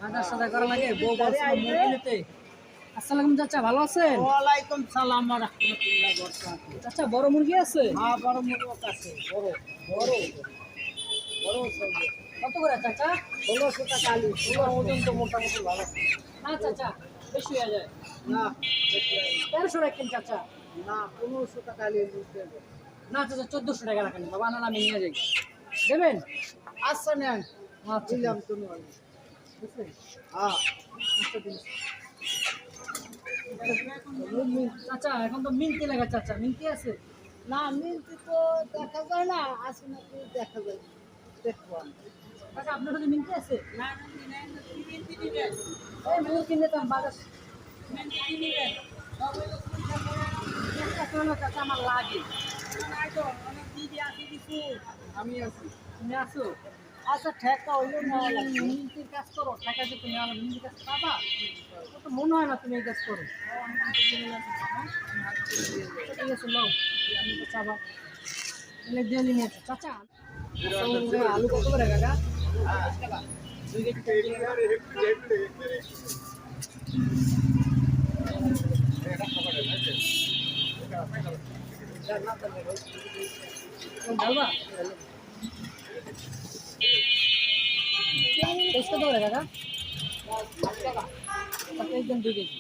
বাজার সদাই করা লাগে বউ বলছিল মুরগি নিতে। আসসালামু চাচা, ভালো আছেন? ওয়ালাইকুম সালাম ওয়া রাহমাতুল্লাহি ওয়া বারাকাতুহু। চাচা বড় মুরগি আছে? হ্যাঁ, বড় মুরগ আছে, বড় বড় বড় সবজি। কত করে চাচা? 1600 টাকা আলু, 16 ওজন তো মোটামুটি ভালো। না চাচা, বেশি হয়ে যায়। না 1300 রাখেন চাচা। না 1500 টাকা আলু দিতে হবে। না চাচা, 1400 টাকা রাখেন। বাবা না আমি নিয়ে যাই, দেবেন? আচ্ছা নেন, আচ্ছা দিলাম তুমি আলু। বুঝলেন? হ্যাঁ আচ্ছা দিন। চাচা এখন তো মিনতি লাগে চাচা, মিনতি আছে? না মিলতে তো দেখা যায় না, আছে নাকি দেখা যায়, দেখবো আমি। চাচা আপনার কাছে মিনতি আছে? না না না, কি মিলতে দিবেন? এই মুরগি নিতাম বাজার। মিলতে কি নিবেন? সব হলো একটা কেন চাচা আমার লাগে। নাই তো, অনেক দিদি আছে কিছু। আমি আছি, তুমি আছো? আচ্ছা ঠেকা হইলো না লাগবে। মিনতির কাজ করো, টাকা দিয়ে তুমি আমার মিনতির কাজ পাবা? ও তো মনে হয় না তুমি এই কাজ করো। ঠিক আছে নাও, আমি তো চাবা এলে দিয়ে নিয়ে এসো। চাচা আলু কত করে কাকা? 2 কেজি ঢালবা? টেস্ট কত করে কাকা? 8 টাকা। আচ্ছা একদম 2 কেজি।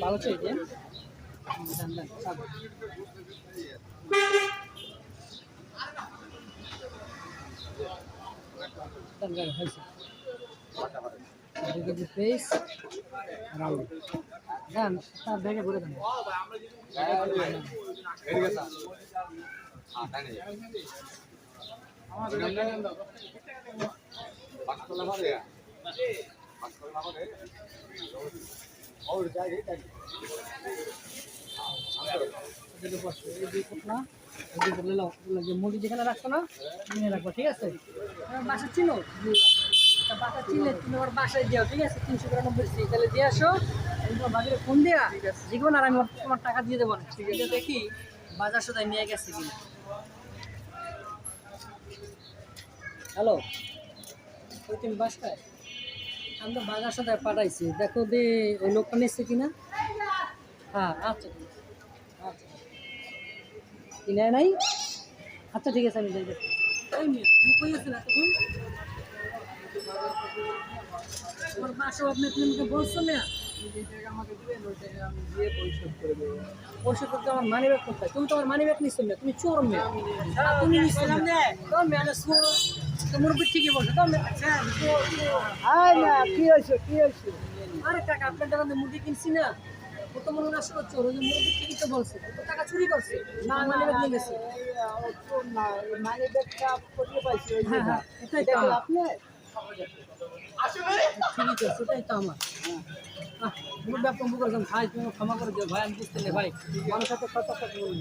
ভালো চাই দেন। দেন দেন চাবো। দেন গাড়ি হয়েছে। 2 কেজি পেস রাউন্ড। দেন তার ব্যাগে ভরে দেন। মুরগি যেখানে রাখছো না নিয়ে রাখবো, ঠিক আছে? বাসা চিনো? বাসা চিনলে তুমি আমার বাসায় দিও, ঠিক আছে? 392 তাহলে দিয়ে আসো। তোমার বাজারে ফোন দেওয়া জিগো না, আর আমি তোমার টাকা দিয়ে দেবো না, ঠিক আছে? দেখি বাজার সদাই নিয়ে গেছে কিনা। হ্যালো, ওই তুমি বাসায়? আমি তো বাজার সদাই পাঠাইছি, দেখো দে ওই লোকটা নিচ্ছে কিনা। হ্যাঁ আচ্ছা ঠিক আছে, আচ্ছা কিনে নাই। আচ্ছা ঠিক আছে, আমি যাই দেখি। ওই মেয়ে তুমি কই আছো না তখন? তোমার বাসা আপনি তুমি বলছো না আমাকে দিবেন, ওই টাকা আমি দিয়ে পরিশোধ করে দেবো। পয়সা করতে আমার মানি ব্যাগ কোথায়? তুমি তো আমার মানি ব্যাগ নিচ্ছ না, তুমি চোর মেয়ে। তুমি নিচ্ছ না তোমার মেয়ে চোর। তোমার উপর ঠিকই বলছো তুমি। আয় না, কি হয়েছে কি হয়েছে? আরে টাকা আপনার টাকা দিয়ে মুরগি কিনছি না, ও তো মনে হয় আসলে চোর। ওই যে মুরগি ঠিকই তো বলছে, ও তো টাকা চুরি করছে, না না মানি ব্যাগ নিয়ে গেছে। না, মানি ব্যাগটা কোথায় পাইছি? ওই হ্যাঁ হ্যাঁ, এটাই তো আমার। আপনি ঠিকই তো, সেটাই তো আমার। মুরগি আপনার মুখ ভাই তুমি ক্ষমা করে দিও ভাই, আমি বুঝতে নেই ভাই, মানুষ এত কথা বলুন।